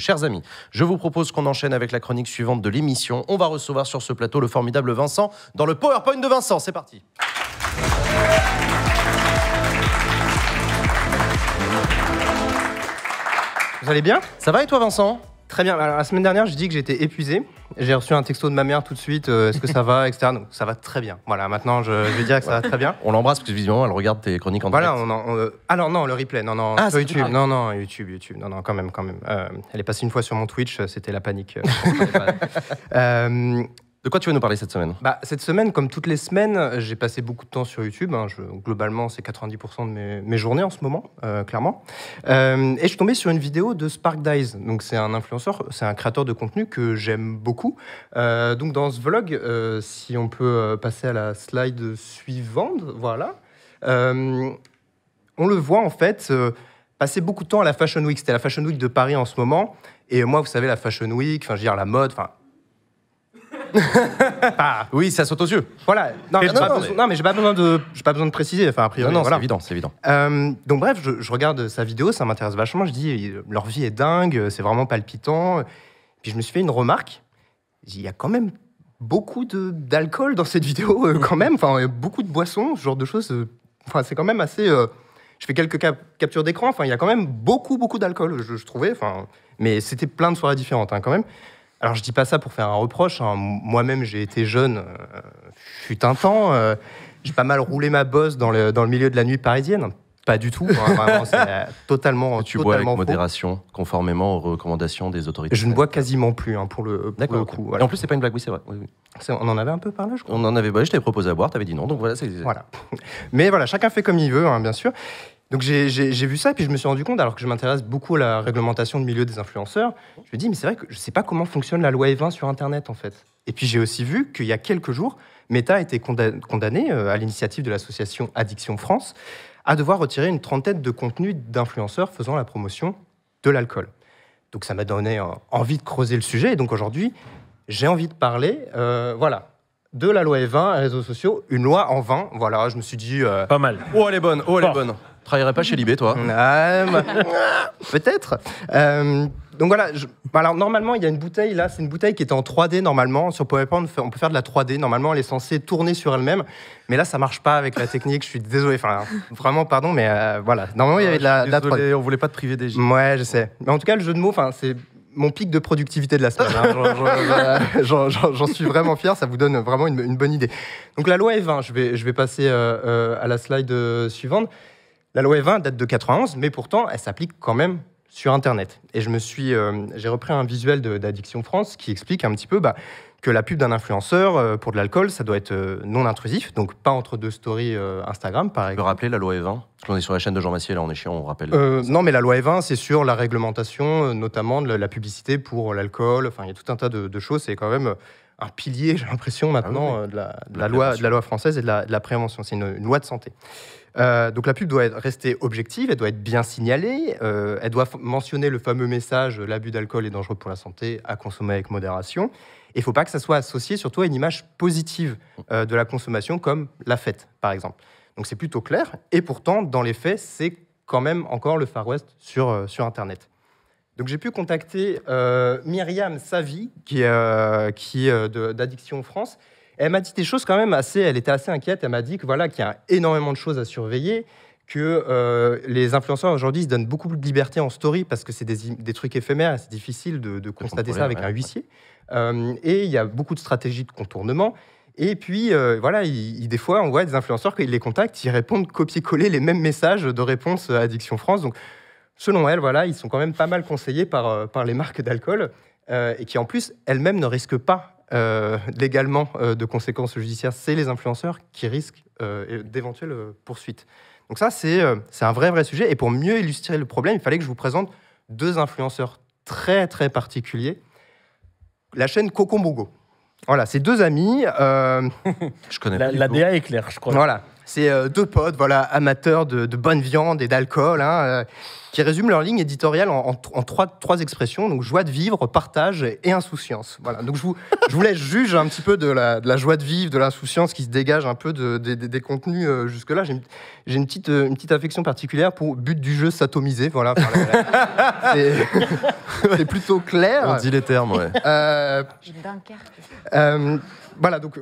Chers amis, je vous propose qu'on enchaîne avec la chronique suivante de l'émission. On va recevoir sur ce plateau le formidable Vincent dans le PowerPoint de Vincent. C'est parti. Vous allez bien? Ça va et toi, Vincent? Très bien. Alors, la semaine dernière, je dis que j'étais épuisé. J'ai reçu un texto de ma mère tout de suite. Est-ce que ça va, etc. Donc, ça va très bien. Voilà, maintenant, je vais dire que ça va très bien. On l'embrasse parce que visiblement, elle regarde tes chroniques en direct. Voilà, alors non, le replay, non, sur YouTube. Non, YouTube, non, quand même. Elle est passée une fois sur mon Twitch, c'était la panique. De quoi tu veux nous parler cette semaine? Cette semaine, comme toutes les semaines, j'ai passé beaucoup de temps sur YouTube. Globalement, c'est 90% de mes journées en ce moment, clairement. Et je suis tombé sur une vidéo de Spark Dies. Donc, c'est un influenceur, c'est un créateur de contenu que j'aime beaucoup. Donc, dans ce vlog, si on peut passer à la slide suivante, voilà. On le voit, en fait, passer beaucoup de temps à la Fashion Week. C'était la Fashion Week de Paris en ce moment. Et moi, vous savez, la Fashion Week, je veux dire, la mode, oui, ça saute aux yeux. Voilà. Mais j'ai pas besoin de préciser. Enfin, a priori, non, voilà. c'est évident. Donc bref, je regarde sa vidéo, ça m'intéresse vachement. Je dis, leur vie est dingue, c'est vraiment palpitant. Puis je me suis fait une remarque. Il y a quand même beaucoup d'alcool dans cette vidéo, quand même. Enfin, beaucoup de boissons, ce genre de choses. Enfin, c'est quand même assez. Je fais quelques captures d'écran. Enfin, il y a quand même beaucoup d'alcool, je trouvais. Enfin, mais c'était plein de soirées différentes, quand même. Alors, je dis pas ça pour faire un reproche. Moi-même, j'ai été jeune, fut un temps. J'ai pas mal roulé ma bosse dans le milieu de la nuit parisienne. Pas du tout. Vraiment, c'est totalement Tu bois avec faux. modération, conformément aux recommandations des autorités. Je ne bois quasiment plus, pour le coup. Voilà. Et en plus, c'est pas une blague, oui, c'est vrai. Oui. On en avait un peu parlé, je crois. On en avait, je t'avais proposé à boire, t'avais dit non, donc voilà. Voilà. Mais voilà, chacun fait comme il veut, bien sûr. Donc j'ai vu ça et puis je me suis rendu compte, alors que je m'intéresse beaucoup à la réglementation du milieu des influenceurs, je me dis mais c'est vrai que je sais pas comment fonctionne la loi E20 sur Internet en fait. Et puis j'ai aussi vu qu'il y a quelques jours, Meta a été condamné à l'initiative de l'association Addiction France à devoir retirer une trentaine de contenus d'influenceurs faisant la promotion de l'alcool. Donc ça m'a donné envie de creuser le sujet et donc aujourd'hui j'ai envie de parler, de la loi E20, réseaux sociaux, une loi en 20. Voilà, je me suis dit... Pas mal. Oh, elle est bonne, elle est bonne. Travaillerais pas chez Libé, toi? Peut-être. Donc voilà, alors normalement, il y a une bouteille, là, c'est une bouteille qui était en 3D, normalement. Sur PowerPoint, on peut faire de la 3D. Normalement, elle est censée tourner sur elle-même. Mais là, ça marche pas avec la technique. Je suis désolé. Enfin, vraiment, pardon, mais voilà. Normalement, il y avait de la 3D. On voulait pas te priver des J. Ouais, je sais. Mais en tout cas, le jeu de mots, c'est mon pic de productivité de la semaine. J'en suis vraiment fier, ça vous donne vraiment une bonne idée. Donc la loi E20, je vais passer à la slide suivante. La loi E20 date de 91, mais pourtant, elle s'applique quand même sur Internet. Et j'ai repris un visuel d'Addiction France qui explique un petit peu que la pub d'un influenceur pour de l'alcool, ça doit être non intrusif, donc pas entre deux stories Instagram, par exemple. Tu peux rappeler la loi E20 Parce qu'on est sur la chaîne de Jean Massier, là, on est chiant, on rappelle. Non, mais la loi E20, c'est sur la réglementation, notamment de la publicité pour l'alcool. Enfin, il y a tout un tas de choses. C'est quand même un pilier, j'ai l'impression, maintenant, de la loi française et de la prévention. C'est une loi de santé. Donc la pub doit rester objective, elle doit être bien signalée, elle doit mentionner le fameux message « l'abus d'alcool est dangereux pour la santé, à consommer avec modération ». Il ne faut pas que ça soit associé surtout à une image positive de la consommation, comme la fête, par exemple. Donc c'est plutôt clair, et pourtant, dans les faits, c'est quand même encore le Far West sur Internet. Donc j'ai pu contacter Myriam Savy, qui est d'Addiction France. Elle m'a dit des choses quand même elle était assez inquiète. Elle m'a dit qu'il y a énormément de choses à surveiller, que les influenceurs aujourd'hui se donnent beaucoup de liberté en story parce que c'est des trucs éphémères et c'est difficile de constater ça avec un huissier. Et il y a beaucoup de stratégies de contournement. Et puis, des fois, on voit des influenceurs, quand ils les contactent, ils répondent copier-coller les mêmes messages de réponse à Addiction France. Donc, selon elle, ils sont quand même pas mal conseillés par les marques d'alcool et qui, en plus, elles-mêmes ne risquent pas légalement de conséquences judiciaires. C'est les influenceurs qui risquent d'éventuelles poursuites. Donc ça, c'est un vrai sujet. Et pour mieux illustrer le problème, il fallait que je vous présente deux influenceurs très, très particuliers. La chaîne Cocombogo. Voilà, c'est deux amis. Je connais la DA est claire, je crois. Voilà. C'est deux potes, voilà, amateurs de bonne viande et d'alcool, qui résument leur ligne éditoriale en trois expressions, donc joie de vivre, partage et insouciance. Voilà, donc je vous laisse juger un petit peu de la joie de vivre, de l'insouciance qui se dégage un peu des contenus jusque-là. J'ai une petite affection particulière pour but du jeu s'atomiser, voilà. C'est plutôt clair. On dit les termes, ouais. Voilà, donc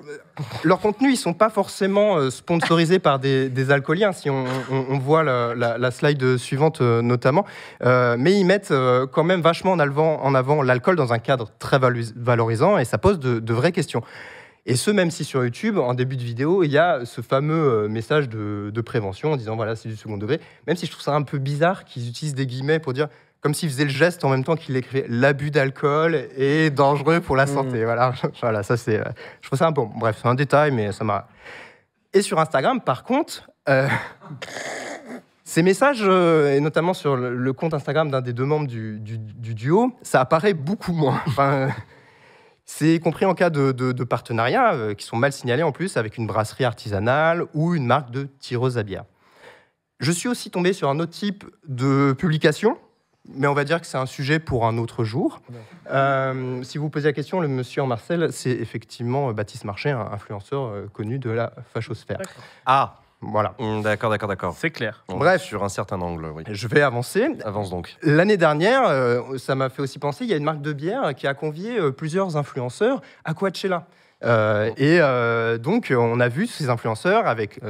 leurs contenus, ils sont pas forcément sponsorisés par des alcooliens, si on voit la slide suivante notamment, mais ils mettent quand même vachement en avant l'alcool dans un cadre très valorisant, et ça pose de vraies questions. Et ce, même si sur YouTube, en début de vidéo, il y a ce fameux message de prévention en disant voilà, c'est du second degré, même si je trouve ça un peu bizarre qu'ils utilisent des guillemets pour dire, comme s'ils faisaient le geste en même temps qu'ils écrivaient l'abus d'alcool est dangereux pour la santé. Voilà, ça c'est. Je trouve ça un peu. Bref, c'est un détail, mais ça m'a. Et sur Instagram, par contre, ces messages, et notamment sur le compte Instagram d'un des deux membres du duo, ça apparaît beaucoup moins. Enfin, c'est compris en cas de partenariat qui sont mal signalés en plus avec une brasserie artisanale ou une marque de tireuse à bière. Je suis aussi tombé sur un autre type de publication. Mais on va dire que c'est un sujet pour un autre jour. Si vous posez la question, le monsieur en Marcel, c'est effectivement Baptiste Marchais, un influenceur connu de la fachosphère. Ah, voilà. D'accord. C'est clair. Bref, sur un certain angle, oui. Je vais avancer. Avance donc. L'année dernière, ça m'a fait aussi penser, il y a une marque de bière qui a convié plusieurs influenceurs à Coachella. Donc, on a vu ces influenceurs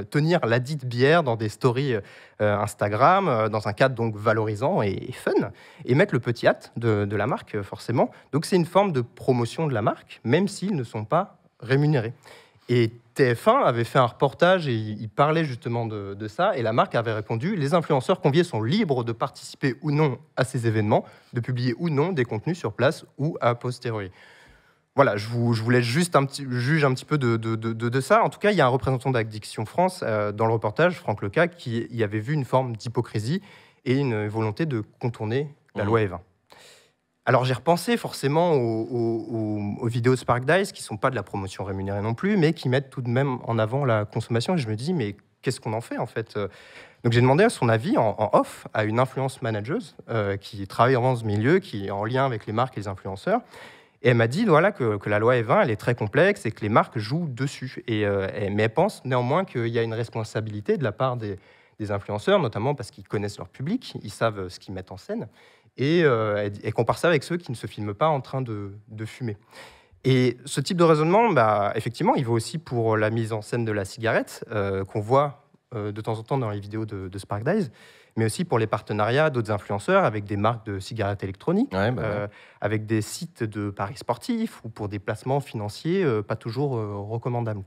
tenir la dite bière dans des stories Instagram, dans un cadre donc valorisant et fun, et mettre le petit hâte de la marque, forcément. Donc, c'est une forme de promotion de la marque, même s'ils ne sont pas rémunérés. Et TF1 avait fait un reportage et il parlait justement de ça, et la marque avait répondu « Les influenceurs conviés sont libres de participer ou non à ces événements, de publier ou non des contenus sur place ou a posteriori ». Voilà, je vous laisse juste juger un petit peu de ça. En tout cas, il y a un représentant d'Addiction France dans le reportage, Franck Leca, qui y avait vu une forme d'hypocrisie et une volonté de contourner la loi Evin. Alors, j'ai repensé forcément aux vidéos Spark Dice, qui ne sont pas de la promotion rémunérée non plus, mais qui mettent tout de même en avant la consommation. Et je me dis, mais qu'est-ce qu'on en fait, en fait ? Donc, j'ai demandé son avis en off à une influence manager qui travaille dans ce milieu, qui est en lien avec les marques et les influenceurs. Et elle m'a dit voilà, que la loi Evin, elle est très complexe et que les marques jouent dessus. Mais elle pense néanmoins qu'il y a une responsabilité de la part des influenceurs, notamment parce qu'ils connaissent leur public, ils savent ce qu'ils mettent en scène. Et elle compare ça avec ceux qui ne se filment pas en train de fumer. Et ce type de raisonnement, effectivement, il vaut aussi pour la mise en scène de la cigarette, qu'on voit de temps en temps dans les vidéos de Spark Dice, mais aussi pour les partenariats d'autres influenceurs avec des marques de cigarettes électroniques, avec des sites de paris sportifs ou pour des placements financiers pas toujours recommandables.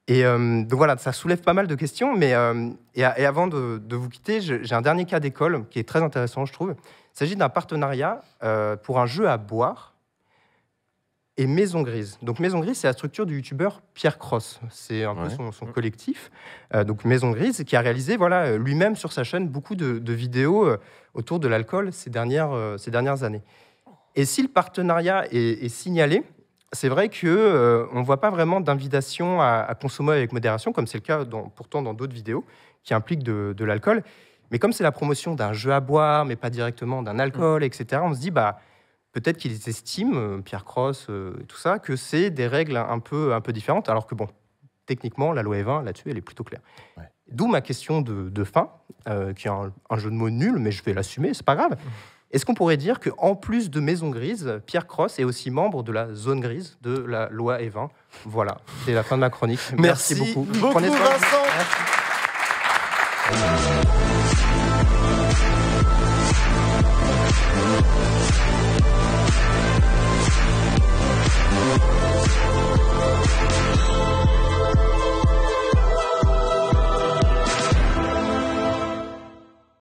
Et donc voilà, ça soulève pas mal de questions, mais et avant de vous quitter, j'ai un dernier cas d'école qui est très intéressant, je trouve. Il s'agit d'un partenariat pour un jeu à boire et Maison Grise. Donc Maison Grise, c'est la structure du youtubeur Pierre Cross. C'est un peu son collectif. Donc Maison Grise, qui a réalisé lui-même sur sa chaîne beaucoup de vidéos autour de l'alcool ces dernières années. Et si le partenariat est signalé, c'est vrai qu'on ne voit pas vraiment d'invitation à consommer avec modération, comme c'est le cas pourtant dans d'autres vidéos qui impliquent de l'alcool. Mais comme c'est la promotion d'un jeu à boire, mais pas directement d'un alcool, etc., on se dit... peut-être qu'ils estiment, Pierre Cross et tout ça, que c'est des règles un peu différentes, alors que, bon, techniquement, la loi Evin, là-dessus, elle est plutôt claire. Ouais. D'où ma question de fin, qui est un jeu de mots nul, mais je vais l'assumer, c'est pas grave. Est-ce qu'on pourrait dire qu'en plus de Maison Grise, Pierre Cross est aussi membre de la zone grise de la loi Evin? Voilà, c'est la fin de ma chronique. Merci beaucoup. Prenez soin. Vincent. Merci.